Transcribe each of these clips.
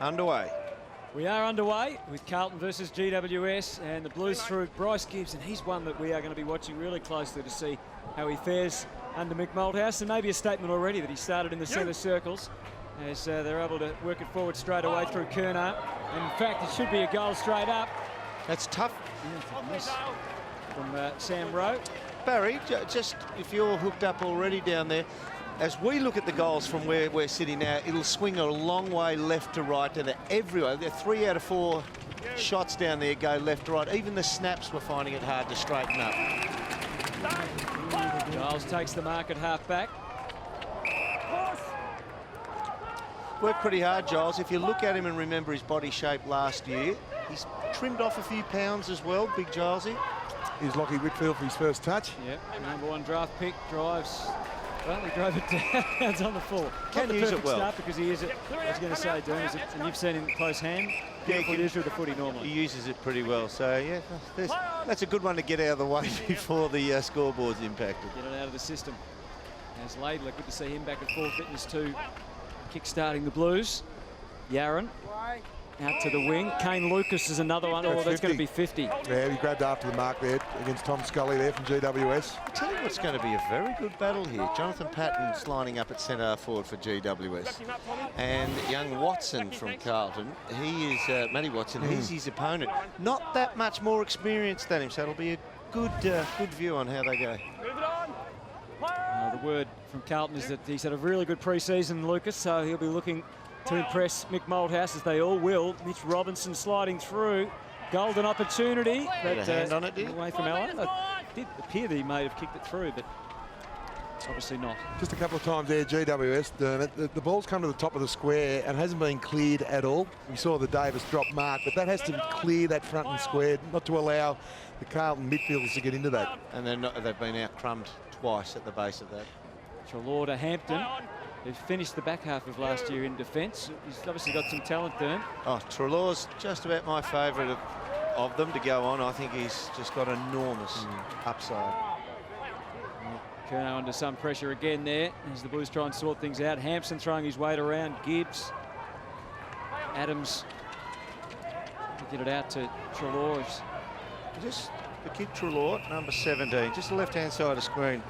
underway. We are underway with Carlton versus GWS, and the Blues through Bryce Gibbs, and he's one that we are going to be watching really closely to see how he fares under Mick Malthouse, and maybe a statement already that he started in the centre circles as they're able to work it forward straight away through Kerner. And in fact, it should be a goal straight up. That's tough. From Sam Rowe. Barry, just if you're hooked up already down there, as we look at the goals from where we're sitting now, it'll swing a long way left to right, and everywhere. There are 3 out of 4 shots down there go left to right. Even the snaps were finding it hard to straighten up. Giles takes the mark at half-back. Worked pretty hard, Giles. If you look at him and remember his body shape last year, he's trimmed off a few pounds as well, big Gilesy. Here's Lockie Whitfield for his first touch. Yep, #1 draft pick, drives. Well, he drove it down, it's on the full. Can use it well. Start because he is it. I was going to say, Dean, and you've seen him close hand. Beautiful use with the footy normally. He uses it pretty well, so yeah, that's a good one to get out of the way before the scoreboard's impacted. Get it out of the system. As Laidler, good to see him back at full fitness too. Kick-starting the Blues. Yaron out to the wing. Kane Lucas is another one. Oh, that's going to be 50. Yeah, he grabbed after the mark there against Tom Scully there from GWS. I tell you what's going to be a very good battle here. Jonathan Patton's lining up at centre forward for GWS. And young Watson from Carlton, he is, Matty Watson, he's his opponent. Not that much more experienced than him, so it'll be a good view on how they go. The word from Carlton is that he's had a really good pre-season, Lucas, so he'll be looking to impress Mick Malthouse, as they all will. Mitch Robinson sliding through. Golden opportunity. But hand on it, did he? Away from Allen. It did appear that he may have kicked it through, but obviously not. Just a couple of times there, GWS, Dermot. The ball's come to the top of the square and hasn't been cleared at all. We saw the Davis drop mark, but that has to clear that front and square, not to allow the Carlton midfielders to get into that. And they've been out-crumbed twice at the base of that. Treloar to Hampton, who finished the back half of last year in defence. He's obviously got some talent there. Oh, Treloar's just about my favourite of them to go on. I think he's just got enormous upside. Kerno under some pressure again there as the Blues try and sort things out. Hampson throwing his weight around. Gibbs. Adams to get it out to Treloar. Just the kid Treloar, number 17, just the left-hand side of the screen.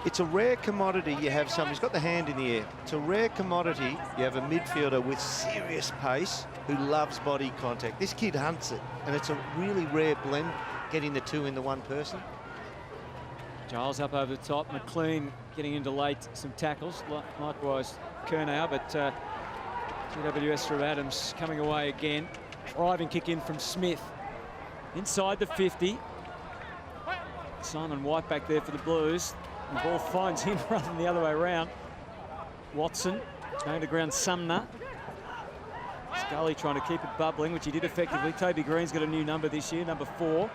It's a rare commodity you have someone who's got the hand in the air. It's a rare commodity you have a midfielder with serious pace who loves body contact. This kid hunts it, and it's a really rare blend, getting the two in the one person. Giles up over the top. McLean getting into late some tackles. Likewise, Kernow, but GWS through Adams coming away again. Driving kick in from Smith. Inside the 50. Simon White back there for the Blues. The ball finds him rather than the other way around. Watson going to ground Sumner. Scully trying to keep it bubbling, which he did effectively. Toby Green's got a new number this year, number 4.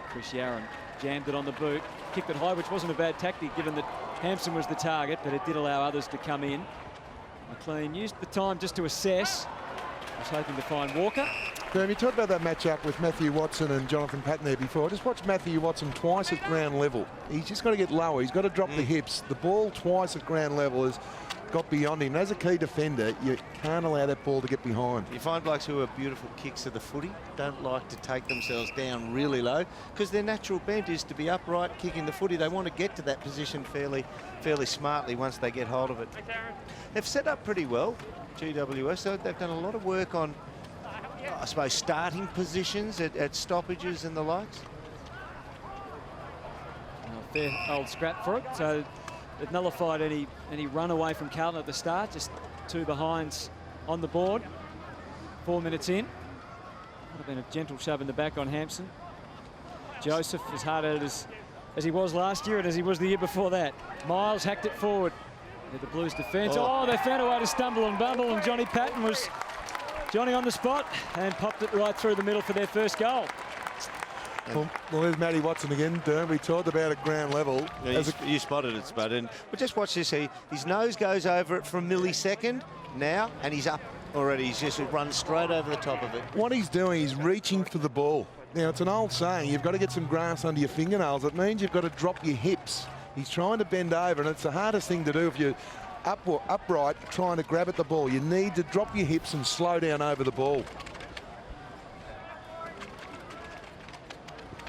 Chris Yaron jammed it on the boot. Kicked it high, which wasn't a bad tactic given that Hampson was the target, but it did allow others to come in. McLean used the time just to assess. Was hoping to find Walker. Graham, you talked about that match-up with Matthew Watson and Jonathan Patton there before. Just watch Matthew Watson twice at ground level. He's just got to get lower. He's got to drop the hips. The ball twice at ground level has got beyond him. As a key defender, you can't allow that ball to get behind. You find blokes who are beautiful kicks of the footy don't like to take themselves down really low because their natural bent is to be upright kicking the footy. They want to get to that position fairly smartly once they get hold of it. They've set up pretty well, GWS. So they've done a lot of work on, I suppose, starting positions at stoppages and the likes. A fair old scrap for it. So it nullified any run away from Carlton at the start. Just 2 behinds on the board. 4 minutes in. Would have been a gentle shove in the back on Hampson. Joseph as hard at it as he was last year and as he was the year before that. Miles hacked it forward. With the Blues defence. Oh, they found a way to stumble and bumble, and Johnny Patton was Johnny on the spot and popped it right through the middle for their first goal. Well, there's Matty Watson again. We talked about at ground level. Yeah, you spotted it, Spud. But just watch this. His nose goes over it for a millisecond now, and he's up already. He's just run straight over the top of it. What he's doing, he's reaching for the ball. Now, it's an old saying, you've got to get some grass under your fingernails. It means you've got to drop your hips. He's trying to bend over, and it's the hardest thing to do if you're upright trying to grab at the ball. You need to drop your hips and slow down over the ball.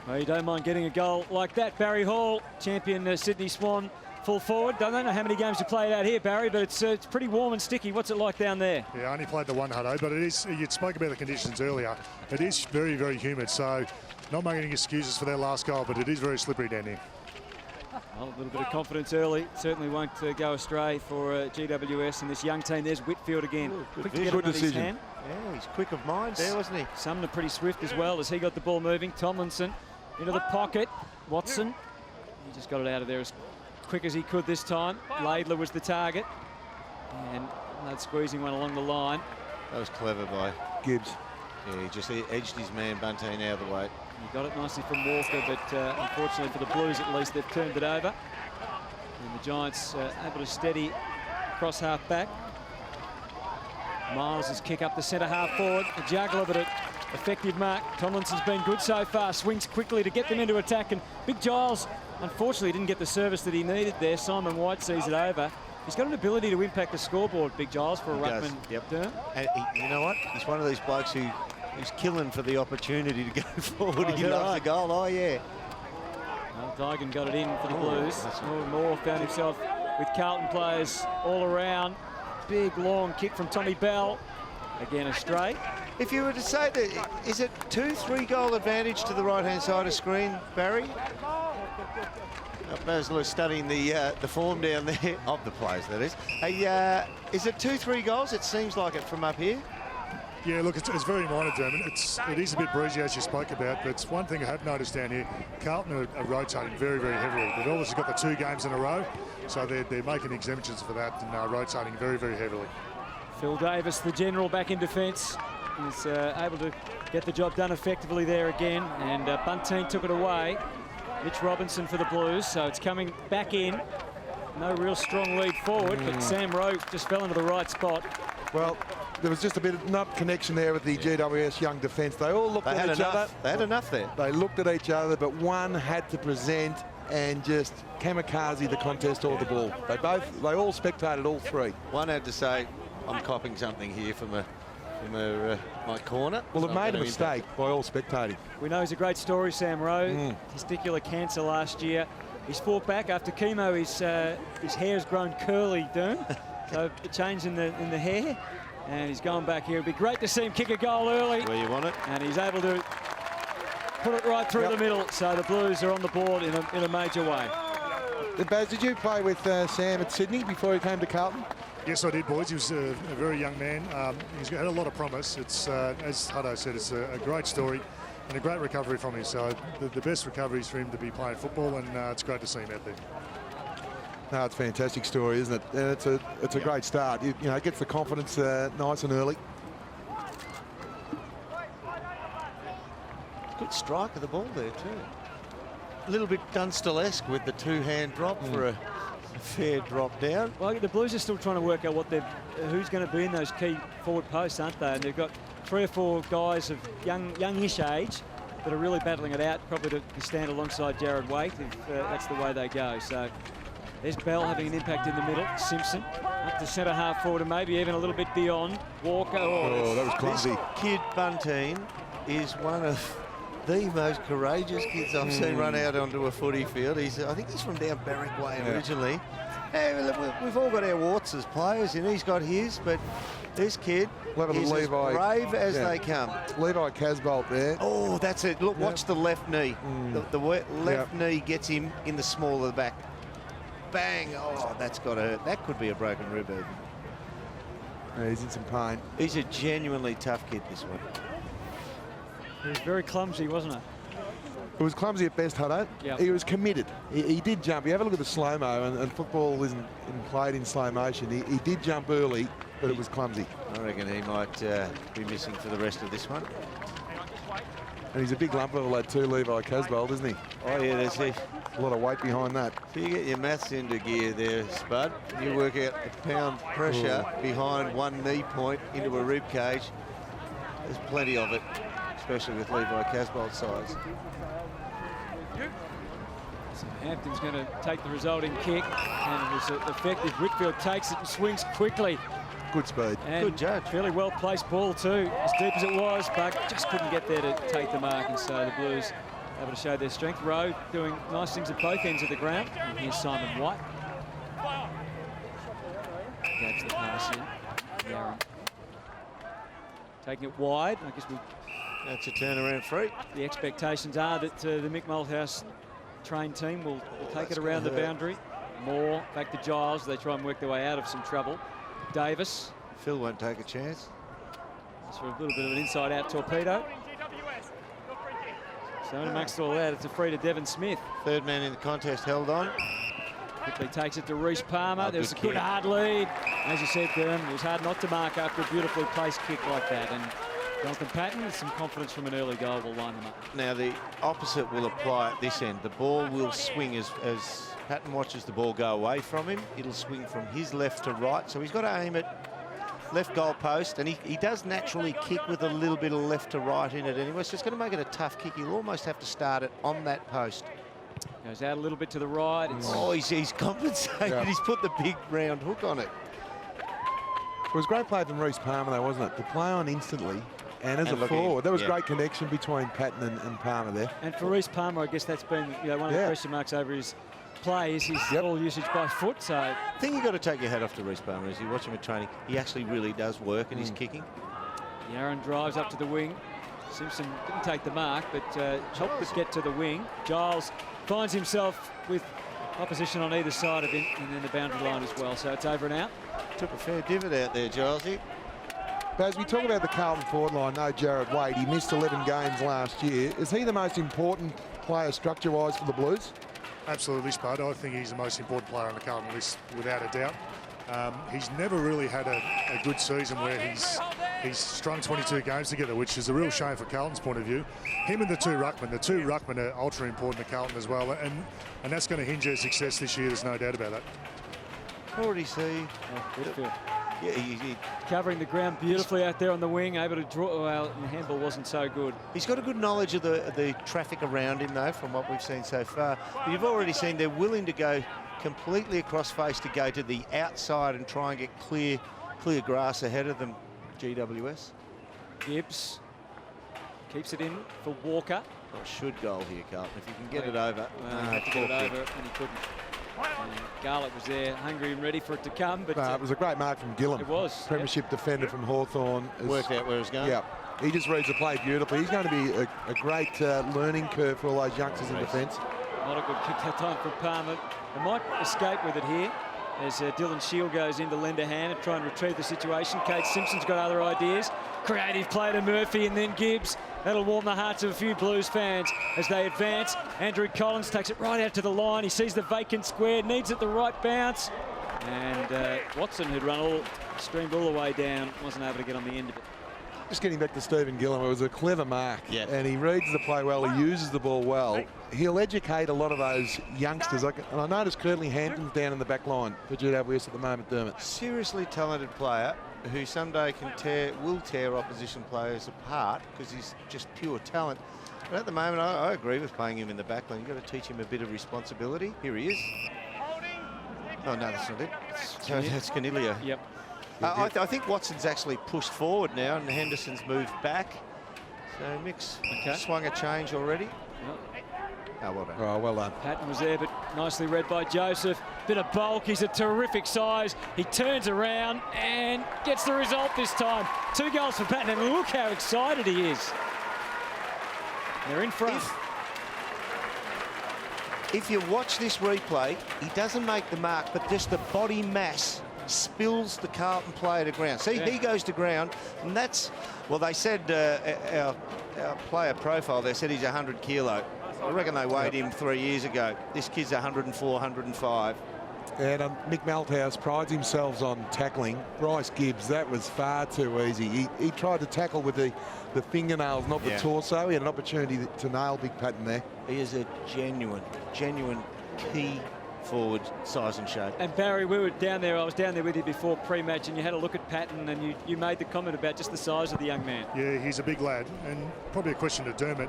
Well, you don't mind getting a goal like that. Barry Hall, champion Sydney Swan, full forward. I don't know how many games you played out here, Barry, but it's pretty warm and sticky. What's it like down there? Yeah, I only played the one, Hutto, but it is, you spoke about the conditions earlier. It is very, very humid, so not making any excuses for their last goal, but it is very slippery down here. Well, a little bit of confidence early. Certainly won't go astray for GWS and this young team. There's Whitfield again. Ooh, Quick to get it on his hand. Yeah, he's quick of mind there, wasn't he? Sumner pretty swift as well as he got the ball moving. Tomlinson into the pocket. Watson, he just got it out of there as quick as he could this time. Laidler was the target. And another squeezing one along the line. That was clever by Gibbs. Yeah, he just edged his man Bunteen out of the way. He got it nicely from Walker, but unfortunately for the Blues at least, they've turned it over. And the Giants able to steady cross half back. Miles' kick up the centre half forward. A juggler, but an effective mark. Tomlinson's been good so far. Swings quickly to get them into attack. And Big Giles, unfortunately, didn't get the service that he needed there. Simon White sees it over. He's got an ability to impact the scoreboard, Big Giles, for a ruckman. Yep. Turn. And you know what? He's one of these blokes who's killing for the opportunity to go forward. He loves the goal. Oh, yeah. Well, Dygan got it in for the Blues. Moore found himself with Carlton players all around. Big, long kick from Tommy Bell. Again, a straight. If you were to say that, is it 2-3 goal advantage to the right-hand side of screen, Barry? I was studying the form down there of the players, that is. Is it 2-3 goals? It seems like it from up here. Yeah, look, it's very minor, Dermot. It is a bit breezy, as you spoke about, but it's one thing I have noticed down here. Carlton are rotating very, very heavily. They've obviously got the 2 games in a row, so they're making exemptions for that and rotating very, very heavily. Phil Davis, the general, back in defence. He's able to get the job done effectively there again, and Bunteen took it away. Mitch Robinson for the Blues, so it's coming back in. No real strong lead forward, but Sam Rowe just fell into the right spot. Well, there was just a bit of not connection there with the GWS young defence. They all looked at each other. They had enough there. They looked at each other, but one had to present and just kamikaze the contest or the ball. They all spectated all 3. One had to say, I'm copping something here from my corner. Well, it made a mistake by all spectating. We know he's a great story, Sam Rowe. Testicular cancer last year. He's fought back after chemo. His hair's grown curly, Dern. So a change in the hair. And he's going back here. It'd be great to see him kick a goal early. Where you want it. And he's able to put it right through the middle. So the Blues are on the board in a major way. Baz, did you play with Sam at Sydney before he came to Carlton? Yes, I did, boys. He was a very young man. He's had a lot of promise. It's, as Hutto said, it's a great story and a great recovery from him. So the best recovery is for him to be playing football, and it's great to see him out there. No, it's a fantastic story, isn't it? And it's a great start. You know, it gets the confidence nice and early. Good strike of the ball there too. A little bit Dunstall-esque with the 2-hand drop for a fair drop down. Well, the Blues are still trying to work out who's going to be in those key forward posts, aren't they? And they've got 3 or 4 guys of youngish age that are really battling it out, probably to stand alongside Jared Waite if that's the way they go. So there's Bell having an impact in the middle. Simpson up to centre half forward and maybe even a little bit beyond. Walker. Oh, that was clumsy. This kid Bunteen is one of the most courageous kids I've seen run out onto a footy field. I think he's from down Berwick Way originally. Hey, we've all got our warts as players, and he's got his, but this kid is as brave as they come. Levi Casbolt there. Oh, that's it. Look, watch the left knee. The left knee gets him in the small of the back. Bang. Oh, that's got to hurt. That could be a broken rib even. Yeah, he's in some pain. He's a genuinely tough kid, this one. It was very clumsy, wasn't it? It was clumsy at best, Hutto. Yep. He was committed. He did jump. You have a look at the slow-mo, and football isn't played in slow motion. He did jump early, but it was clumsy. I reckon he might be missing for the rest of this one. And he's a big lump of a lad too, Levi Casbolt, isn't he? Oh, yeah, there's a lot of weight behind that. So you get your maths into gear there, Spud. You work out the pound pressure behind one knee point into a rib cage. There's plenty of it, especially with Levi Casbolt's size. So Hampton's going to take the resulting kick, and it was effective. Whitfield takes it and swings quickly. Good speed. And Good judge. Fairly well placed ball too, as deep as it was, but just couldn't get there to take the mark, and so the Blues able to show their strength. Rowe doing nice things at both ends of the ground. And here's Simon White. Gabs the pass in. Yaron taking it wide. I guess That's a turnaround free. the expectations are that the Mick Malthouse trained team will take it around the boundary. Moore back to Giles. They try and work their way out of some trouble. Davis. Phil won't take a chance. That's for a little bit of an inside-out torpedo. So amongst all that, it's a free to Devon Smith. Third man in the contest held on. Quickly takes it to Reece Palmer. Oh, There's a good good kick. hard lead. As you said, it was hard not to mark after a beautifully placed kick like that. And Jonathan Patton, with some confidence from an early goal, will line them up. Now the opposite will apply at this end. The ball will swing as Patton watches the ball go away from him. It'll swing from his left to right. So he's got to aim at left goal post, and he does naturally kick with a little bit of left to right in it anyway. So it's going to make it a tough kick. He'll almost have to start it on that post. Goes out a little bit to the right. Oh, he's compensated. Yeah. He's put the big round hook on it. It was great play from Reece Palmer, though, wasn't it? To play on instantly and as And a look forward. in. There was Yeah. great connection between Patton and Palmer there. And for Reece Palmer, I guess that's been one of the Yeah. question marks over his play is his Yep. ball usage by foot. So I think you've got to take your hat off to Reece Palmer as you watch him at training. He actually really does work in his kicking. Yaron drives up to the wing. Simpson didn't take the mark, but helped it get to the wing. Giles finds himself with opposition on either side of him, and then the boundary line as well. So it's over and out. Took a fair divot out there, Gilesy. But as we talk about the Carlton forward line, no Jared Wade, he missed 11 games last year. Is he the most important player structure-wise for the Blues? Absolutely, Spud. I think he's the most important player on the Carlton list, without a doubt. He's never really had a good season where he's strung 22 games together, which is a real shame for Carlton's point of view. Him and the two ruckmen are ultra important to Carlton as well, and that's going to hinge their success this year. There's no doubt about that. Already see. Whitfield Yeah, he covering the ground beautifully out there on the wing, able to draw. Well, the handball wasn't so good. He's got a good knowledge of the traffic around him, though, from what we've seen so far. But you've already seen they're willing to go completely across face to go to the outside and try and get clear grass ahead of them, GWS. Gibbs keeps it in for Walker. Well, should goal here, Carlton. If you can get it over. Had to get it over, and he couldn't. And Garlick was there, hungry and ready for it to come, but It was a great mark from Gillam. it was. Premiership defender from Hawthorn. Worked out where it's going. Yeah, he just reads the play beautifully. He's going to be a great learning curve for all those youngsters in defence. Not a good kick that time for Palmer. They might escape with it here as Dylan Shield goes in to lend a hand and try and retrieve the situation. Kate Simpson's got other ideas. Creative play to Murphy and then Gibbs. That'll warm the hearts of a few Blues fans as they advance. Andrew Collins takes it right out to the line. He sees the vacant square, needs it the right bounce. And Watson, who'd streamed all the way down, wasn't able to get on the end of it. Just getting back to Stephen Gillam, it was a clever mark. Yeah. And he reads the play well, he uses the ball well. He'll educate a lot of those youngsters. And I noticed Curtly Hampton's down in the back line for GWS at the moment, Dermot. Seriously talented player who someday will tear opposition players apart because he's just pure talent. But at the moment, I agree with playing him in the back line. You've got to teach him a bit of responsibility. Here he is. Oh, no, that's not it. That's Caniglia. Yep. I think Watson's actually pushed forward now and Henderson's moved back. So Mick's swung a change already. Oh, well done. Oh, well done. Patton was there, but nicely read by Joseph. Bit of bulk, he's a terrific size. He turns around and gets the result this time. 2 goals for Patton, and look how excited he is. They're in front. If you watch this replay, he doesn't make the mark, but just the body mass spills the Carlton player to ground. See, he goes to ground, and that's, well, they said our player profile, they said he's 100 kilo. I reckon they weighed him 3 years ago. This kid's 104, 105. And Mick Malthouse prides himself on tackling. Bryce Gibbs, that was far too easy. He tried to tackle with the fingernails, not the torso. He had an opportunity to nail Big Patton there. He is a genuine key forward, size and shape. And Barry, we were down there, I was down there with you before pre-match, and you had a look at Patton, and you made the comment about just the size of the young man. Yeah, he's a big lad, and probably a question to Dermot.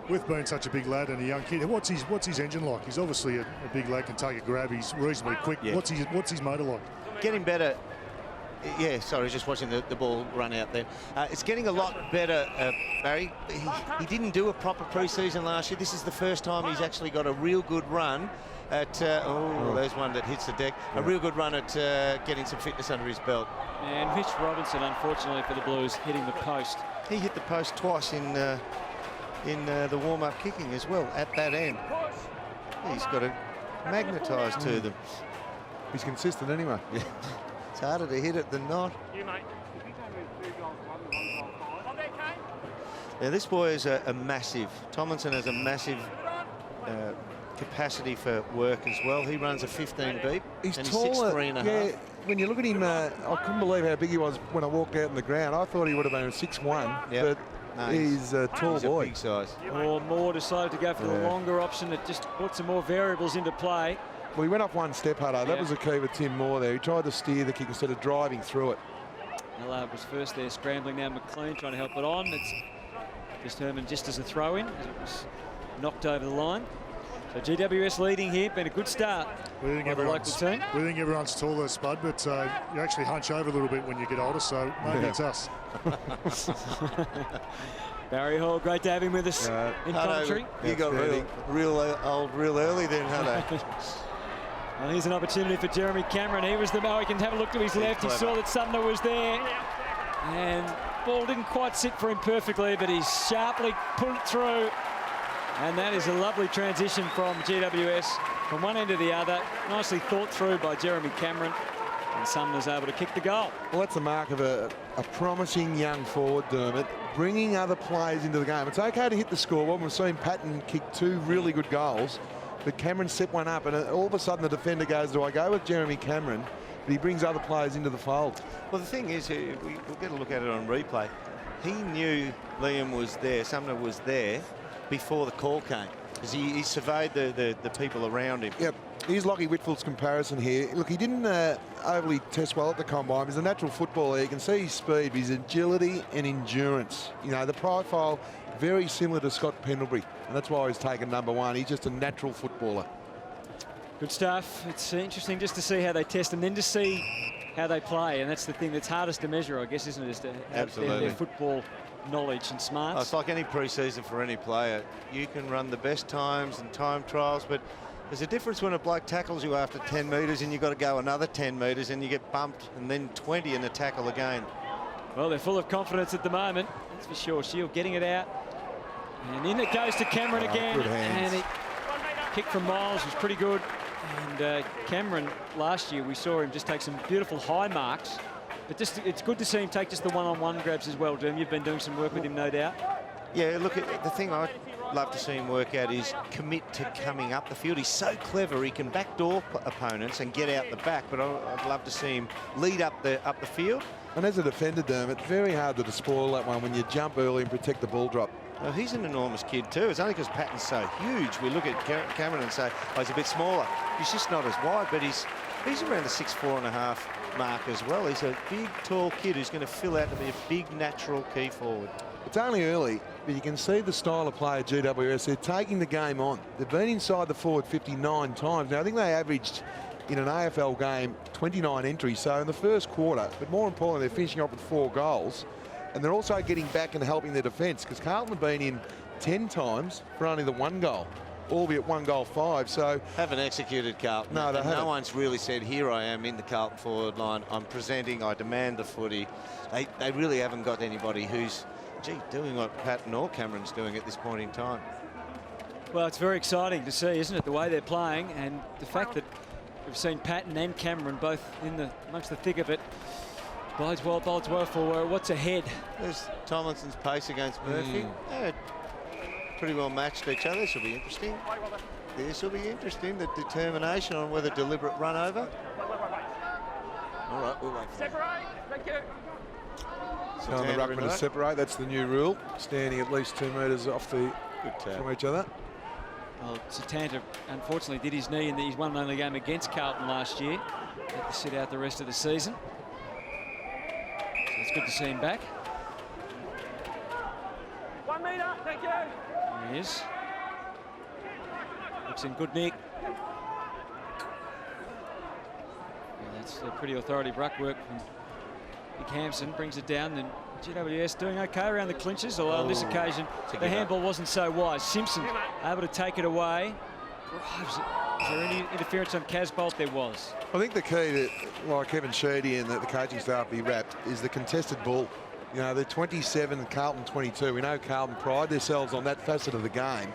with being such a big lad and a young kid, what's his engine like? He's obviously a big lad, can take a grab. He's reasonably quick. Yeah. What's his motor like? Getting better. Yeah, sorry, just watching the ball run out there. It's getting a lot better, Barry. He didn't do a proper pre-season last year. This is the first time he's actually got a real good run at, there's one that hits the deck. A real good run at getting some fitness under his belt. And Mitch Robinson, unfortunately for the Blues, hitting the post. He hit the post twice in the warm-up kicking as well, at that end. He's got it magnetised to them. He's consistent anyway. Yeah. It's harder to hit it than not. Now this boy is a massive. Tomlinson has a massive capacity for work as well. He runs a 15 beep. He's and taller. He's 6'3.5". Yeah, when you look at him, I couldn't believe how big he was when I walked out on the ground. I thought he would have been 6'1", Yep. but No, he's a tall he's boy. a big size. Or Moore decided to go for the longer option that just put some more variables into play. Well, he went off one step, Hutto. That Yeah. was the key with Tim Moore there. He tried to steer the kick instead of driving through it. Allard was first there, scrambling now. McLean trying to help it on. It's determined just as a throw-in, as it was knocked over the line. So GWS leading here, been a good start We think by the local team. everyone's taller, Spud, but you actually hunch over a little bit when you get older, so maybe it's us. Barry Hall, great to have him with us in commentary. You got real old real early then, Hutto. Well, here's an opportunity for Jeremy Cameron. He was the man. He can have a look to his left. He saw that Sumner was there. And ball didn't quite sit for him perfectly, but he sharply pulled it through. And that is a lovely transition from GWS from one end to the other. Nicely thought through by Jeremy Cameron. And Sumner's able to kick the goal. Well, that's the mark of a promising young forward, Dermot, bringing other players into the game. It's okay to hit the scoreboard. We've seen Patton kick 2 really good goals, but Cameron set one up, and all of a sudden the defender goes, do I go with Jeremy Cameron? But he brings other players into the fold. Well, the thing is, we'll get a look at it on replay. He knew Liam was there, Sumner was there, before the call came, because he surveyed the people around him. Yep. Here's Lockie Whitfield's comparison here. Look, he didn't overly test well at the combine. He's a natural footballer. You can see his speed, his agility and endurance. You know, the profile very similar to Scott Pendlebury, and that's why he's taken #1. He's just a natural footballer. Good stuff. It's interesting just to see how they test and then to see how they play. And that's the thing that's hardest to measure, I guess, isn't it? Is to have their football knowledge and smarts. It's like any pre-season for any player. You can run the best times and time trials, but there's a difference when a bloke tackles you after 10 metres and you've got to go another 10 metres and you get bumped and then 20 in a tackle again. Well, they're full of confidence at the moment, that's for sure. Shield getting it out. And in it goes to Cameron again. Good hands. And it kick from Miles was pretty good. And Cameron, last year, we saw him just take some beautiful high marks. But just it's good to see him take just the one-on-one grabs as well, Doom. You've been doing some work with him, no doubt. Yeah, look, the thing I'd love to see him work out is commit to coming up the field. He's so clever. He can backdoor opponents and get out the back, but I'd love to see him lead up the field. And as a defender, Dermot, very hard to spoil that one when you jump early and protect the ball drop. Well, he's an enormous kid too. It's only because Patton's so huge. We look at Cameron and say, oh, he's a bit smaller. He's just not as wide, but he's around the 6'4.5" mark as well. He's a big, tall kid who's going to fill out to be a big, natural key forward. It's only early, but you can see the style of play at GWS. They're taking the game on. They've been inside the forward 59 times. Now, I think they averaged in an AFL game 29 entries. So in the first quarter, but more importantly, they're finishing up with 4 goals. And they're also getting back and helping their defence, because Carlton have been in 10 times for only the 1 goal, albeit 1 goal 5. So haven't executed Carlton. No, they haven't. No one's really said, here I am in the Carlton forward line. I'm presenting. I demand the footy. They really haven't got anybody who's, doing what Patton or Cameron's doing at this point in time. Well, it's very exciting to see, isn't it, the way they're playing, and the fact that we've seen Patton and Cameron both in amongst the thick of it. Bodes well for what's ahead. There's Tomlinson's pace against Murphy. Yeah, pretty well matched each other. This will be interesting. This will be interesting. The determination on whether deliberate run over. All right, we'll wait for that. Separate. Thank you. telling the ruckman to separate. That's the new rule. Standing at least 2 metres off from each other. Well, Satanta unfortunately did his knee in his one and only game against Carlton last year. Had to sit out the rest of the season. So it's good to see him back. 1 metre, thank you. There he is. Looks in good nick. Yeah, that's a pretty authoritative ruck work from Big Hampson. Brings it down, then GWS doing okay around the clinches, although on this occasion the handball wasn't so wise. Simpson able to take it away. Drives it. Is there any interference on Casbolt? There was. I think the key to why Kevin Sheedy and the coaching staff be wrapped is the contested ball. You know, they're 27, Carlton 22. We know Carlton pride themselves on that facet of the game.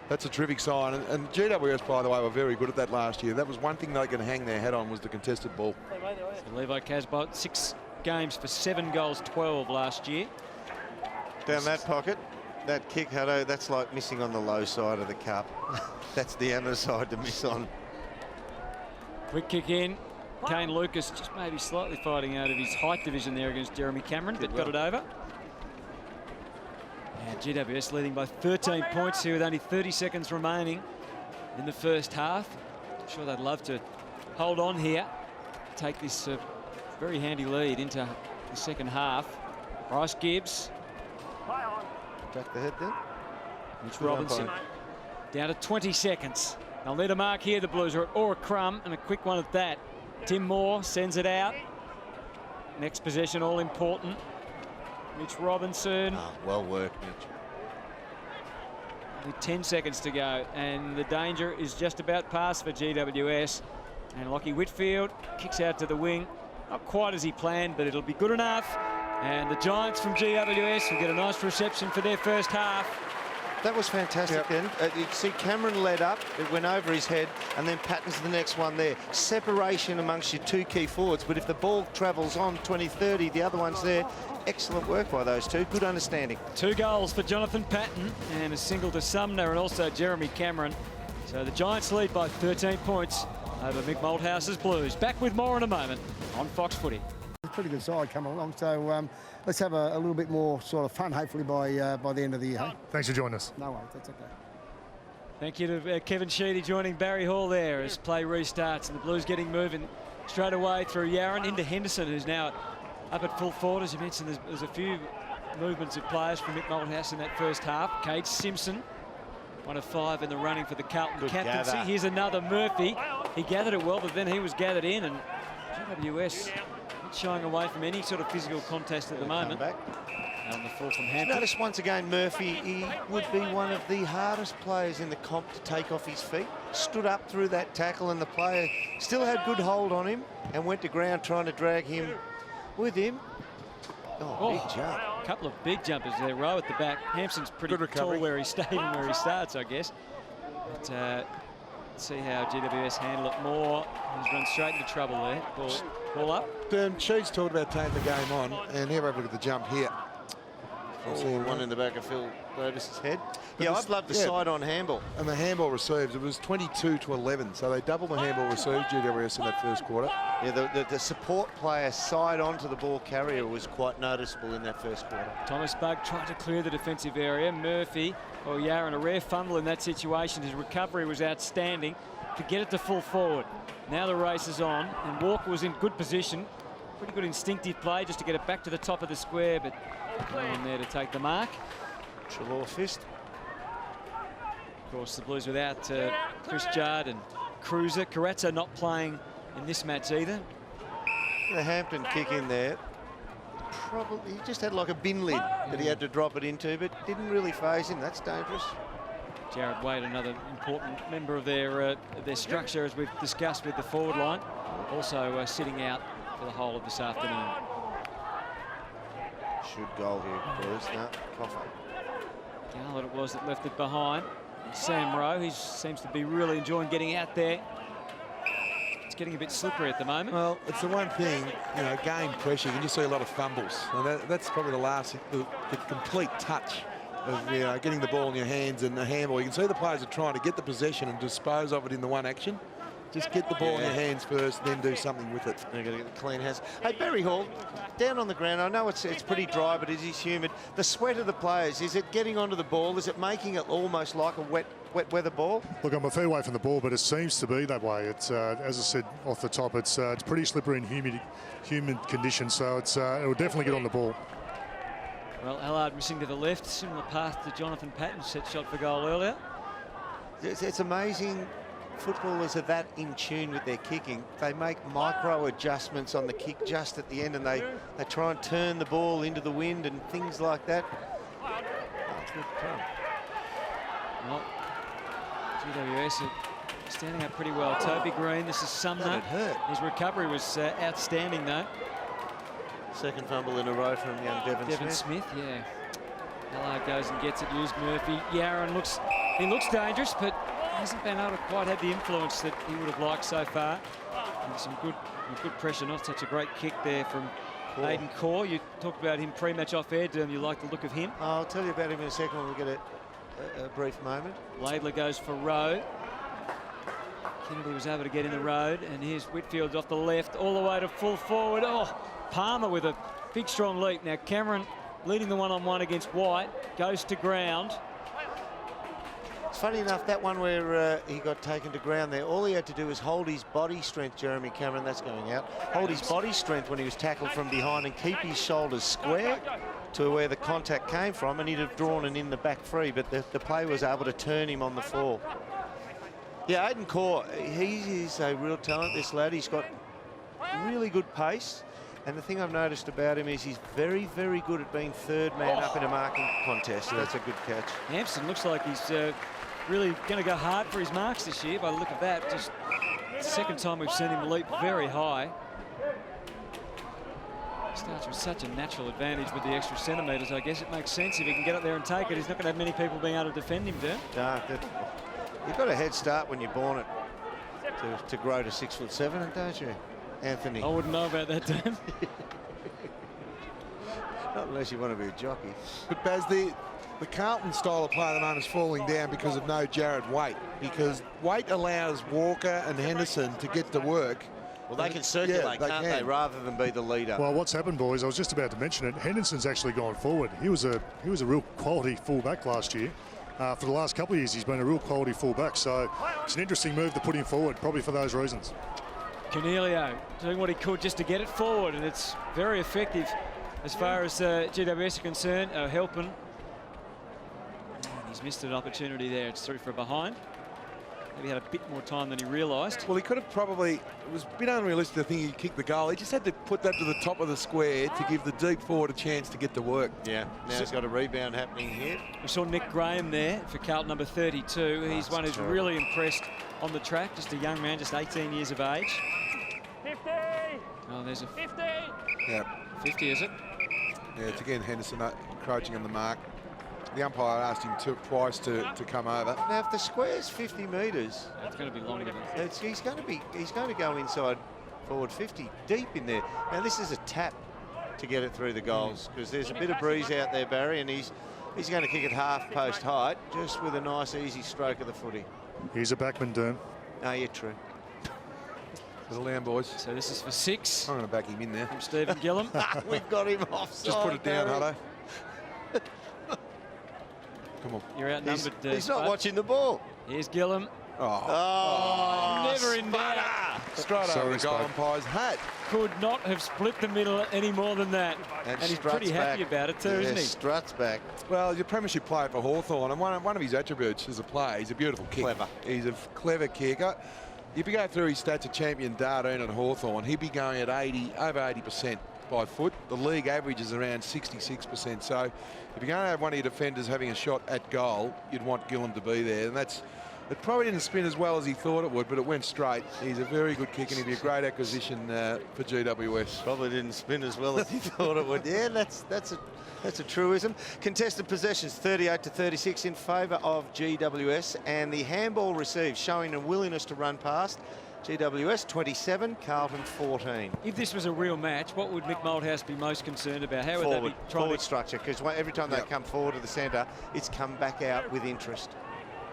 That's a terrific sign. And GWS, by the way, were very good at that last year. That was one thing they could hang their hat on, was the contested ball. So Levi Casbolt, 6 games for 7 goals, 12 last year. Down that pocket, that kick, Hutto, that's like missing on the low side of the cup. That's the amateur side to miss on. Quick kick in. Kane Lucas just maybe slightly fighting out of his height division there against Jeremy Cameron, but got it over. And GWS leading by 13 points here with only 30 seconds remaining in the first half. I'm sure they'd love to hold on here, take this very handy lead into the second half. Bryce Gibbs. Back the head then. Mitch Robinson down to 20 seconds. They'll need a mark here, the Blues, or a crumb, and a quick one at that. Tim Moore sends it out. Next possession, all important. Mitch Robinson. Oh, well worked, Mitch. Only 10 seconds to go, and the danger is just about past for GWS. And Lockie Whitfield kicks out to the wing. Not quite as he planned, but it'll be good enough. And the Giants from GWS will get a nice reception for their first half. That was fantastic then. You see Cameron led up, it went over his head, and then Patton's the next one there. Separation amongst your 2 key forwards, but if the ball travels on 20-30, the other one's there. Excellent work by those two. Good understanding. 2 goals for Jonathan Patton and a single to Sumner and also Jeremy Cameron. So the Giants lead by 13 points over Mick Malthouse's Blues. Back with more in a moment on Fox Footy. It's a pretty good side coming along, so let's have a little bit more sort of fun, hopefully, by the end of the year. Hey? Thanks for joining us. No worries, that's okay. Thank you to Kevin Sheedy joining Barry Hall there as play restarts and the Blues getting moving straight away through Yarran into Henderson, who's now up at full forward. As you mentioned, there's a few movements of players from Mick Malthouse in that first half. Cade Simpson, 1 of 5 in the running for the Carlton captaincy. Gather. Here's another Murphy. He gathered it well, but then he was gathered in, and GWS not shying away from any sort of physical contest at the moment. Back. And the fall from Hampton. Notice once again, Murphy, he would be one of the hardest players in the comp to take off his feet. Stood up through that tackle and the player still had good hold on him and went to ground trying to drag him with him. Oh, big jump. A couple of big jumpers there, Rowe at the back. Hampson's pretty tall where he stayed and where he starts, I guess. But let's see how GWS handle it more. He's run straight into trouble there. Ball up. Sheeds talked about taking the game on, and here have a look at the jump here. Oh, one in the back of Phil Davis's head. Yeah, I'd love the side-on handball. And the handball receives, it was 22-11, so they doubled the handball received, GWS, in that first quarter. Yeah, the support player side onto the ball carrier was quite noticeable in that first quarter. Thomas Bugg trying to clear the defensive area. Murphy, or Yarran, a rare fumble in that situation. His recovery was outstanding to get it to full forward. Now the race is on, and Walker was in good position. Pretty good instinctive play just to get it back to the top of the square, but no one there to take the mark. Trelaw fist. Of course, the Blues without Chris Judd and Cruiser. Carazzo not playing in this match either. The Hampton kick in there. Probably, he just had like a bin lid that he had to drop it into, but didn't really phase him. That's dangerous. Jared Wade, another important member of their structure, as we've discussed with the forward line, also sitting out for the whole of this afternoon. Should goal here, Blues. No, Coffer. Garland it was that left it behind. And Sam Rowe, he seems to be really enjoying getting out there. It's getting a bit slippery at the moment. Well, it's the one thing, you know, game pressure, you can just see a lot of fumbles. And that's probably the complete touch of, you know, getting the ball in your hands and the handball. You can see the players are trying to get the possession and dispose of it in the one action. Just get the ball in your hands first, then do something with it. They're going to get the clean hands. Hey, Barry Hall, down on the ground. I know it's pretty dry, but it is humid. The sweat of the players, is it getting onto the ball? Is it making it almost like a wet weather ball? Look, I'm a fair way from the ball, but it seems to be that way. It's as I said off the top, it's pretty slippery and humid conditions, so it'll definitely get on the ball. Well, Allard missing to the left, similar path to Jonathan Patton's set shot for goal earlier. It's amazing footballers are that in tune with their kicking. They make micro adjustments on the kick just at the end, and they try and turn the ball into the wind and things like that. Well, GWS are standing up pretty well. Toby Green, this is Sumner. It hurt. His recovery was outstanding, though. Second fumble in a row from young Devon Smith, yeah. Allard goes and gets it, used Murphy. Yaron looks dangerous, but hasn't been able to quite have the influence that he would have liked so far. And some good pressure, not such a great kick there from Aidan Corr. You talked about him pre-match off air, Derm. You like the look of him? I'll tell you about him in a second when we get a brief moment. Laidler goes for Rowe. Kennedy was able to get in the road, and here's Whitfield off the left, all the way to full forward. Oh, Palmer with a big, strong leap. Now Cameron leading the one-on-one against White, goes to ground. It's funny enough, that one where he got taken to ground there, all he had to do was hold his body strength, Jeremy Cameron, that's going out, hold his body strength when he was tackled from behind and keep his shoulders square to where the contact came from, and he'd have drawn an in the back free, but the player was able to turn him on the fall. Yeah, Aidan Corr, he is a real talent, this lad. He's got really good pace. And the thing I've noticed about him is he's very, very good at being third man up in a marking contest. That's a good catch. Hampson looks like he's really going to go hard for his marks this year by the look of that. Just the second time we've seen him leap very high. Starts with such a natural advantage with the extra centimetres. I guess it makes sense if he can get up there and take it. He's not going to have many people being able to defend him, Dan. No, you've got a head start when you're born it to grow to 6'7", don't you, Anthony? I wouldn't know about that, Dan. Not unless you want to be a jockey. But Baz, the Carlton style of play at the moment is falling down because of no Jared Waite, because Waite allows Walker and Henderson to get to work. Well, they can circulate, can't they, rather than be the leader. Well, what's happened, boys, I was just about to mention it, Henderson's actually gone forward. He was a real quality fullback last year. For the last couple of years, he's been a real quality fullback, so it's an interesting move to put him forward, probably for those reasons. Cornelio doing what he could just to get it forward, and it's very effective as far as GWS are concerned, helping. And he's missed an opportunity there. It's through for a behind. Maybe had a bit more time than he realised. Well, he could have probably, it was a bit unrealistic to think he'd kick the goal. He just had to put that to the top of the square to give the deep forward a chance to get to work. Yeah, now he's got a rebound happening here. We saw Nick Graham there for Carlton, number 32. He's one who's really impressed on the track. Just a young man, just 18 years of age. 50! Oh, there's a 50! Yeah. 50, is it? Yeah, it's again Henderson encroaching on the mark. The umpire asked him twice to come over. Now, if the square's 50 metres, It's going to be longer than he's going to go inside forward 50, deep in there. Now, this is a tap to get it through the goals, because there's a bit of breeze out there, Barry, and he's going to kick it half post height, just with a nice, easy stroke of the footy. He's a backman, Derm. No, you're true. For the Lamb boys. So this is for 6 I'm going to back him in there. from Stephen Gillum. We've got him offside. Just put it down, Barry. Hutto. Come on. You're outnumbered. He's not Spud. watching the ball. Here's Gillum. Oh, Never in doubt. Straight over Sorry, the goal Spud. umpire's hat. Could not have split the middle any more than that. And he's struts pretty happy back. about it too, Yeah, isn't he? struts back. Well, he's a premiership player for Hawthorn, and one of his attributes as a player, he's a beautiful kick. Clever. He's a clever kicker. If you go through his stats of champion Dardine at Hawthorn, he'd be going at over 80% by foot. The league average is around 66%. So if you're going to have one of your defenders having a shot at goal, you'd want Gillum to be there. And it probably didn't spin as well as he thought it would, but it went straight. He's a very good kick, and he'd be a great acquisition for GWS. Probably didn't spin as well as he thought it would. Yeah, that's a truism. Contested possessions 38-36 in favour of GWS, and the handball received showing a willingness to run past. GWS 27, Carlton 14. If this was a real match, what would Mick Malthouse be most concerned about? How would they be trying Forward to... structure, because every time they come forward to the centre, it's come back out with interest.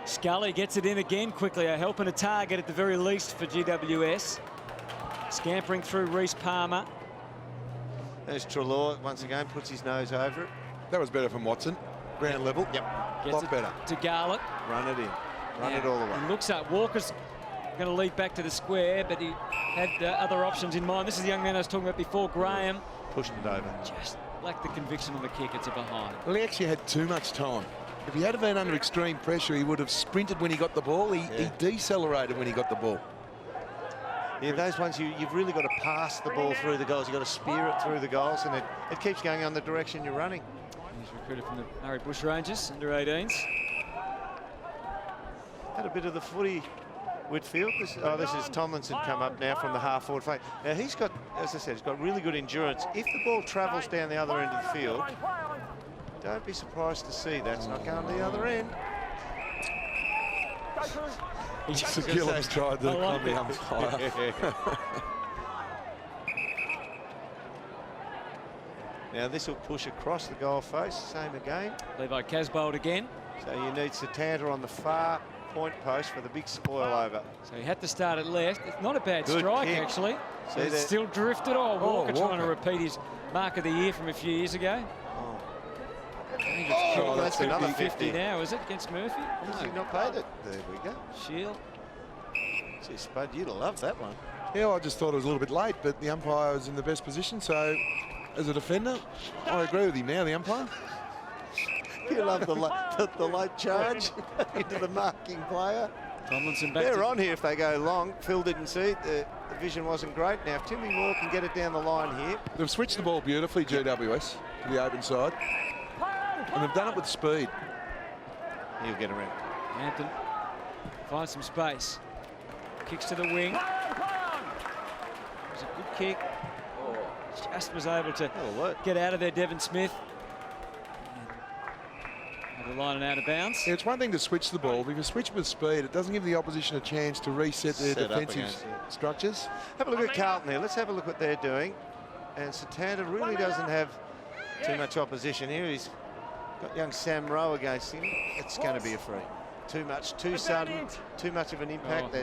Scully gets it in again quickly, helping a target at the very least for GWS. Scampering through Reece Palmer. There's Treloar, once again, puts his nose over it. That was better from Watson. Ground level. Yep. A Gets lot it better. to Garlett. Run it in. Run it all the way. He looks up. Walker's going to lead back to the square, but he had other options in mind. This is the young man I was talking about before, Graham. Pushing it over. Just lacked the conviction on the kick. It's a behind. Well, he actually had too much time. If he had been under extreme pressure, he would have sprinted when he got the ball. He decelerated when he got the ball. Yeah, those ones you've really got to pass the ball through the goals. You've got to spear it through the goals, and it keeps going on the direction you're running. He's recruited from the Murray Bushrangers, under 18s. Had a bit of the footy, Whitfield. This is Tomlinson come up now from the half-forward flank. Now, he's got, as I said, he's got really good endurance. If the ball travels down the other end of the field, don't be surprised to see that's not going to the other end. Sir Gillam's tried to calm the umpire. Now, this will push across the goal face. Same again. Levi Casbold again. So you need Satanta on the far point post for the big spoil over. So he had to start at left. It's not a bad Good strike, kick. actually. See It's that? still drifted. Oh, Walker trying to Walker. repeat his mark of the year from a few years ago. I think it's Oh, that's another 50 now, is it, against Murphy? Has he No. not paid it? There we go. Shield. Gee, Spud, you'd have loved that one. Yeah, I just thought it was a little bit late, but the umpire was in the best position. So, as a defender, I agree with him now, the umpire. You love the late charge into the marking player. Tomlinson back They're to on here if they go long. Phil didn't see it. The vision wasn't great. Now, if Timmy Moore can get it down the line here. They've switched the ball beautifully, GWS, to the open side. And they've done it with speed. He'll get around. Hampton finds some space. Kicks to the wing. It was a good kick. Just was able to That'll work. get out of there, Devon Smith. The line and out of bounds. Yeah, it's one thing to switch the ball, but if you switch with speed, it doesn't give the opposition a chance to reset their Set up defensive against it. structures. Have a look at Carlton here. Let's have a look what they're doing. And Satanta really doesn't have too much opposition here. He's got young Sam Rowe against him. It's going to be a free. Too much, too sudden, too much of an impact.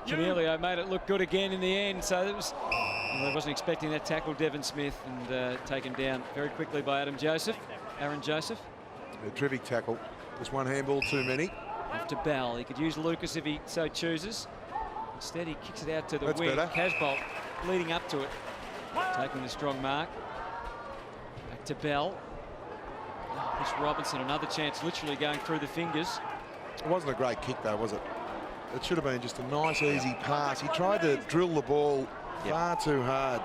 Canelio made it look good again in the end. So it was, I wasn't expecting that tackle, Devon Smith, and taken down very quickly by Aaron Joseph. A terrific tackle. Just one handball too many. Off to Bell. He could use Lucas if he so chooses. Instead, he kicks it out to the That's wing. better. Casbolt leading up to it, taking the strong mark. Back to Bell. Chris Robinson, another chance, literally going through the fingers. It wasn't a great kick, though, was it? It should have been just a nice, easy pass. He tried to drill the ball far too hard.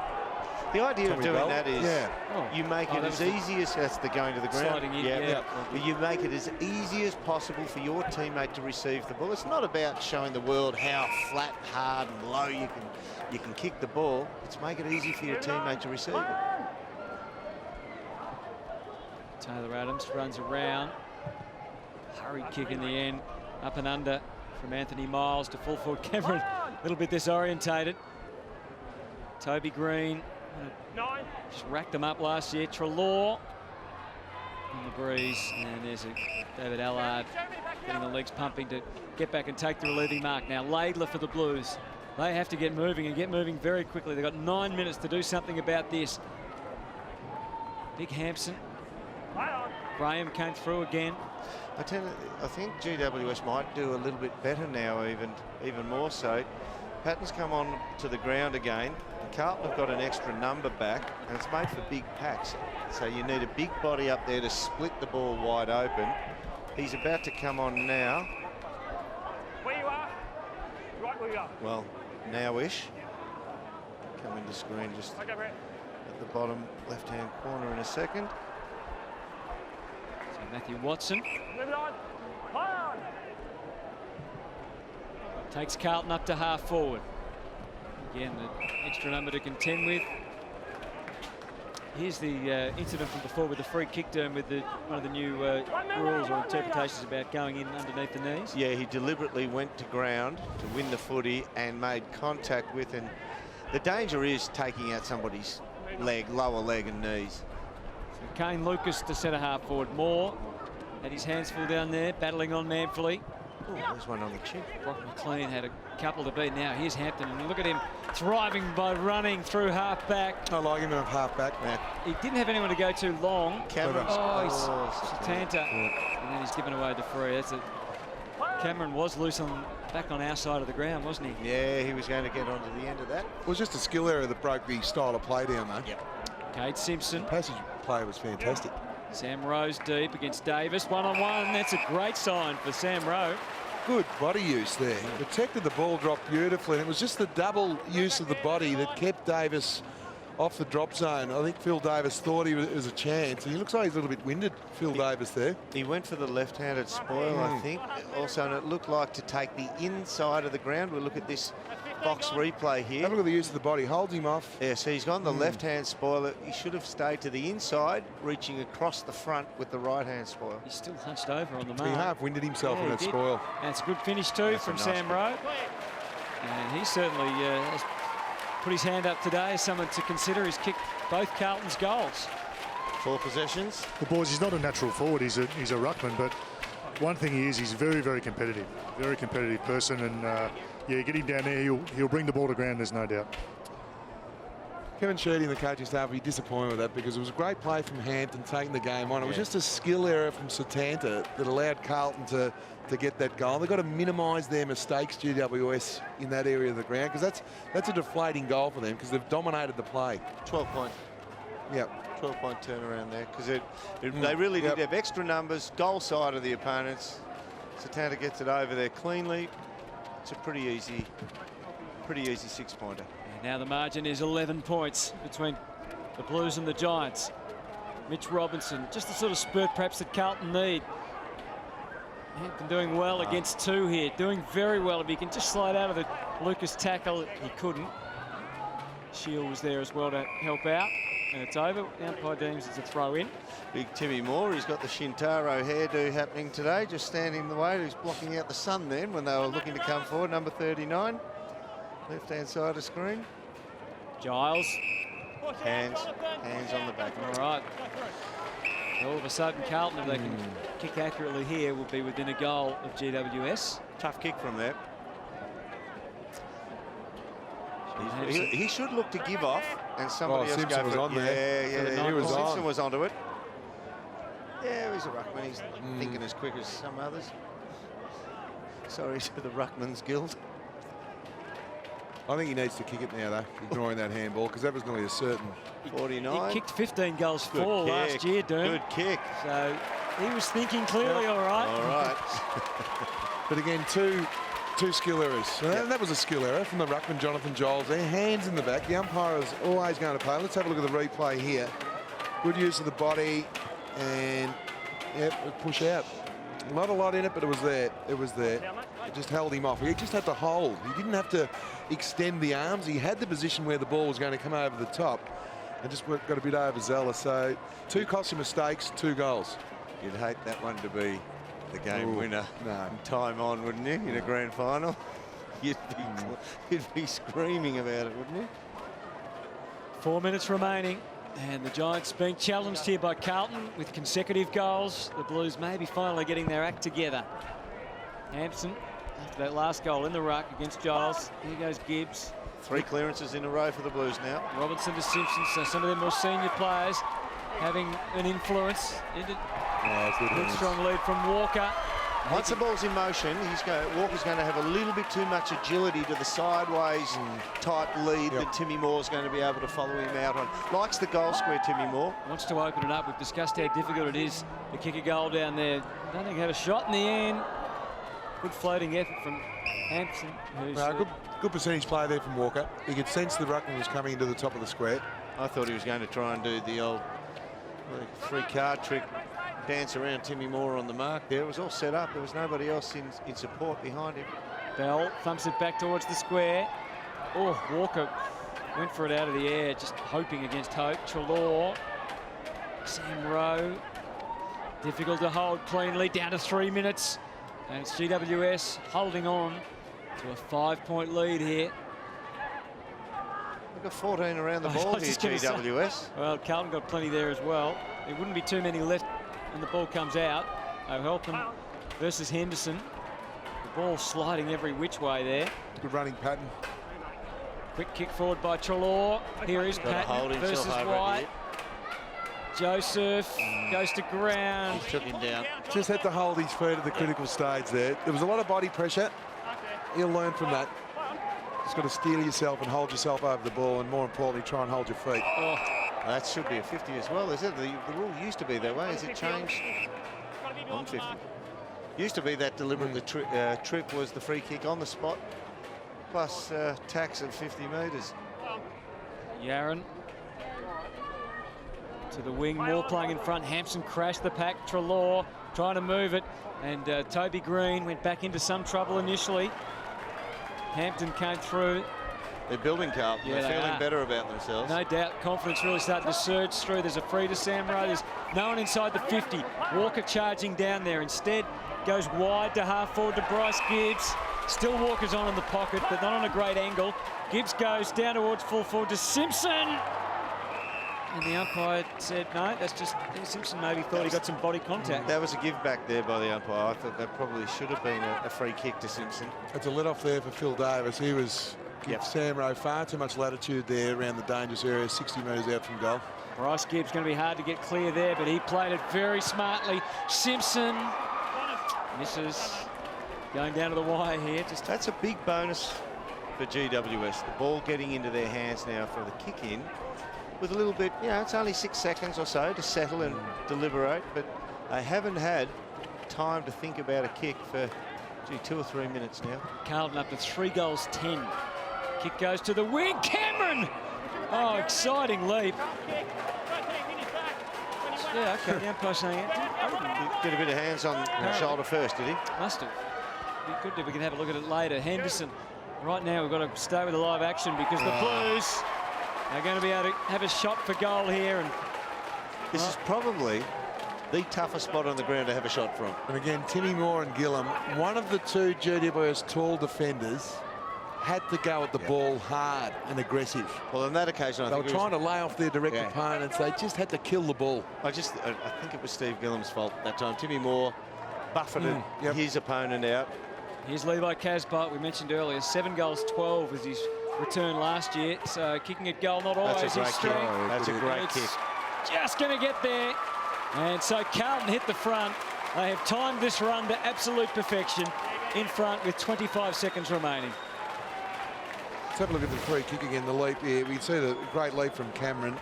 The idea Tommy of doing Bell? that is you make it that as was the easy as that's the going to the ground. sliding in, But you make it as easy as possible for your teammate to receive the ball. It's not about showing the world how flat, hard, and low you can kick the ball. It's make it easy for your teammate to receive it. Taylor Adams runs around. Hurried kick in the end. Up and under from Anthony Miles to full forward Cameron. A little bit disorientated. Toby Green just racked them up last year. Trelaw in the breeze. And there's a David Allard getting the legs pumping to get back and take the relieving mark. Now Laidler for the Blues. They have to get moving and get moving very quickly. They've got 9 minutes to do something about this. Big Hampson. Graham came through again. I think GWS might do a little bit better now, even more so. Patton's come on to the ground again. Carlton have got an extra number back, and it's made for big packs. So you need a big body up there to split the ball wide open. He's about to come on now. Where you are? Right where you are. Well, now-ish. Come into screen just Okay, Brett. at the bottom left-hand corner in a second. So Matthew Watson Move it on. On. takes Carlton up to half forward. Again, the extra number to contend with. Here's the incident from before with the free kick term with one of the new rules or interpretations about going in underneath the knees. Yeah, he deliberately went to ground to win the footy and made contact with, and the danger is taking out somebody's leg, lower leg and knees. So Kane Lucas to centre half forward. Moore had his hands full down there, battling on manfully. Oh, there's one on the chin. Brock McLean had a couple to beat. Now here's Hampton, and look at him thriving by running through half back. I like him in half back, Matt. He didn't have anyone to go too long. Cameron. Satanta, and then he's given away the free. That's it. Cameron was loose back on our side of the ground, wasn't he? Yeah, he was going to get onto the end of that. It was just a skill error that broke the style of play down, though. Yep. Cade Simpson. Passage play was fantastic. Sam Rowe's deep against Davis. One-on-one. That's a great sign for Sam Rowe. Good body use there. Protected the ball drop beautifully, and it was just the double use of the body that kept Davis off the drop zone. I think Phil Davis thought he was a chance, and he looks like he's a little bit winded, Phil Davis there. He went for the left-handed spoil, I think. Also, and it looked like to take the inside of the ground. We'll look at this box replay here. Have a look at the use of the body. Holds him off. Yeah, so he's gone the left-hand spoiler. He should have stayed to the inside, reaching across the front with the right-hand spoil. He's still hunched over on the mark. He half-winded himself on he that did. spoil. That's a good finish too That's from a nice Sam Rowe. And he certainly has put his hand up today as someone to consider. He's kicked both Carlton's goals. 4 possessions. The boys, he's not a natural forward. He's a ruckman, but one thing he is, he's very, very competitive. Very competitive person, and yeah, get him down there, he'll bring the ball to ground. There's no doubt. Kevin Sheedy and the coaching staff will be disappointed with that, because it was a great play from Hampton taking the game on. It was just a skill error from Satanta that allowed Carlton to get that goal. They've got to minimise their mistakes, GWS, in that area of the ground, because that's a deflating goal for them, because they've dominated the play. 12-point. Yep. 12-point turnaround there, because they really did have extra numbers, goal side of the opponents. Satanta gets it over there cleanly. It's a pretty easy 6-pointer. Now the margin is 11 points between the Blues and the Giants. Mitch Robinson, just the sort of spurt perhaps that Carlton need. Hampton doing well against 2 here, doing very well. If he can just slide out of the Lucas tackle, he couldn't. Shield was there as well to help out, and it's over. The umpire deems it's a throw in. Big Timmy Moore, he's got the Shintaro hairdo happening today, just standing in the way. He's blocking out the sun then when they were looking to come forward. Number 39, left-hand side of the screen. Giles. Hands on the back. All right. All of a sudden, Carlton, if they can kick accurately here, will be within a goal of GWS. Tough kick from there. He should look to give off, and somebody else Simpson go was for on it. there. Yeah, He was Simpson on. was onto it. Yeah, he's a ruckman. He's thinking as quick as some others. Sorry to the Ruckman's Guild. I think he needs to kick it now, though, ignoring that handball, because that was nearly a certain. 49. He kicked 15 goals Good for kick. last year, Doom. Good kick. So he was thinking clearly, all right. All right. But again, two skill errors. And that was a skill error from the ruckman, Jonathan Giles. Their hands in the back. The umpire is always going to play. Let's have a look at the replay here. Good use of the body, and push out. Not a lot in it, but it was there. It was there. It just held him off. He just had to hold. He didn't have to extend the arms. He had the position where the ball was going to come over the top, and just got a bit overzealous. So 2 costly mistakes, 2 goals. You'd hate that one to be the game winner. No. Time on, wouldn't you, in a grand final? You'd be screaming about it, wouldn't you? 4 minutes remaining, and the Giants being challenged here by Carlton with consecutive goals. The Blues maybe finally getting their act together. Hampson, after that last goal in the ruck against Giles. Here goes Gibbs. 3 clearances in a row for the Blues now. Robinson to Simpson, so some of the more senior players having an influence. Good strong lead from Walker. Once the ball's in motion, Walker's going to have a little bit too much agility to the sideways type lead that Timmy Moore's going to be able to follow him out on. Likes the goal square, Timmy Moore. Wants to open it up. We've discussed how difficult it is to kick a goal down there. I don't think he had a shot in the end. Good floating effort from Hampson. Good percentage play there from Walker. He could sense the ruckman was coming into the top of the square. I thought he was going to try and do the old 3-card trick, dance around Timmy Moore on the mark there. It was all set up. There was nobody else in support behind him. Bell thumps it back towards the square. Oh, Walker went for it out of the air, just hoping against hope. Trelaw, Sam Rowe, difficult to hold cleanly, down to 3 minutes. And it's GWS holding on to a 5-point lead here. We've got 14 around the ball here, GWS. Well, Carlton got plenty there as well. There wouldn't be too many left and the ball comes out. O'Helton versus Henderson. The ball sliding every which way there. Good running pattern. Quick kick forward by Trelaw. Here is Patton versus White. Joseph goes to ground. Took him down. Just had to hold his feet at the critical stage there. There was a lot of body pressure. He'll learn from that. Just got to steel yourself and hold yourself over the ball, and more importantly, try and hold your feet. Oh, That should be a 50 as well, is it? The rule used to be that way. Has it changed? On 50. Used to be that deliberate trip was the free kick on the spot, plus tax of 50 metres. Yaron to the wing, Moore playing in front. Hampson crashed the pack. Treloar trying to move it, and Toby Green went back into some trouble initially. Hampton came through. They're building, Carlton. Yeah, they're feeling better about themselves. No doubt, confidence really starting to surge through. There's a free to Samro. There's no one inside the 50. Walker charging down there. Instead, goes wide to half forward to Bryce Gibbs. Still Walker's on in the pocket, but not on a great angle. Gibbs goes down towards full forward to Simpson. And the umpire said, no, that's just Simpson maybe thought he got some body contact. That was a give back there by the umpire. I thought that probably should have been a free kick to Simpson. It's a let off there for Phil Davis. He was giving Samro far too much latitude there around the dangerous area, 60 metres out from goal. Bryce Gibbs going to be hard to get clear there, but he played it very smartly. Simpson misses. Going down to the wire here. That's a big bonus for GWS. The ball getting into their hands now for the kick in. With a little bit, you know, it's only 6 seconds or so to settle and deliberate, but I haven't had time to think about a kick for 2 or 3 minutes now. Carlton up to 3 goals 10. Kick goes to the wing. Cameron! Oh, exciting leap. Yeah, okay, the umpire saying it. Get a bit of hands on the shoulder first, did he? Must have. Be good if we can have a look at it later. Henderson. Right now we've got to stay with the live action because the Blues are going to be able to have a shot for goal here. And this is probably the toughest spot on the ground to have a shot from. And again, Timmy Moore and Gillum, one of the two GWS tall defenders, had to go at the ball hard and aggressive. Well, on that occasion, they were trying to lay off their direct opponents. They just had to kill the ball. I think it was Steve Gillum's fault that time. Timmy Moore buffeted his opponent out. Here's Levi Casbolt, we mentioned earlier, 7 goals 12 was his return last year. So kicking at goal, not always his strength. That's a great kick. Just going to get there. And so Carlton hit the front. They have timed this run to absolute perfection in front with 25 seconds remaining. Let's have a look at the free kick again, the leap here. We see the great leap from Cameron.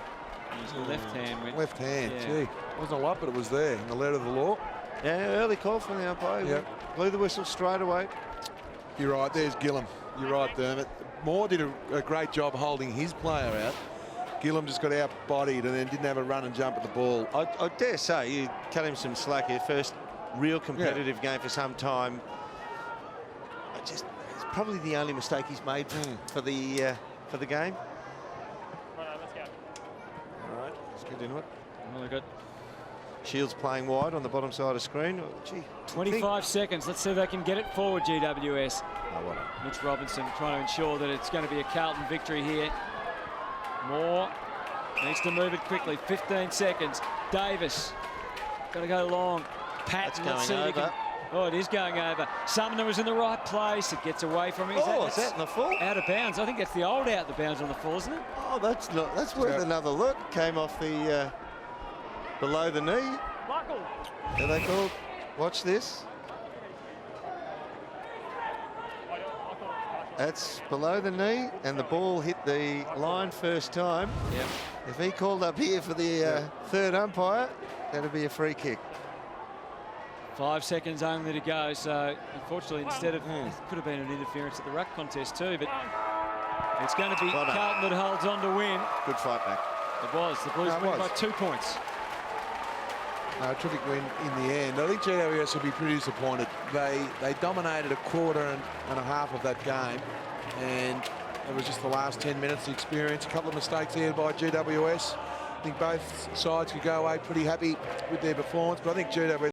His left hand went. Left hand, gee. Wasn't a lot, but it was there in the letter of the law. Yeah, early call from the umpire. Blew the whistle straight away. You're right, there's Gillum. You're right, Dermot. Moore did a great job holding his player out. Gillum just got out-bodied and then didn't have a run and jump at the ball. I dare say you cut him some slack here. First real competitive game for some time. It's probably the only mistake he's made for the game. Right, let's go. All right, let's get into it. Really good. Shields playing wide on the bottom side of screen. Oh, gee, 25 seconds. Let's see if they can get it forward, GWS. Oh, Mitch Robinson trying to ensure that it's going to be a Carlton victory here. Moore needs to move it quickly. 15 seconds. Davis got to go long. Pat, that's going over. Oh, it is going over. Sumner was in the right place. It gets away from him. Is that in the full? Out of bounds. I think that's the old out the bounds on the full, isn't it? Oh, that's worth another look. Came off the below the knee. Are they called? Watch this. That's below the knee, and the ball hit the line first time. Yep. If he called up here for the third umpire, that'd be a free kick. 5 seconds only to go. So unfortunately, instead of it could have been an interference at the ruck contest too, but it's going to be Carlton that holds on to win. Good fight back. It was. The Blues win by 2 points. A terrific win in the end. I think GWS will be pretty disappointed. They dominated a quarter and a half of that game, and it was just the last 10 minutes of experience. A couple of mistakes here by GWS. I think both sides could go away pretty happy with their performance, but I think GWS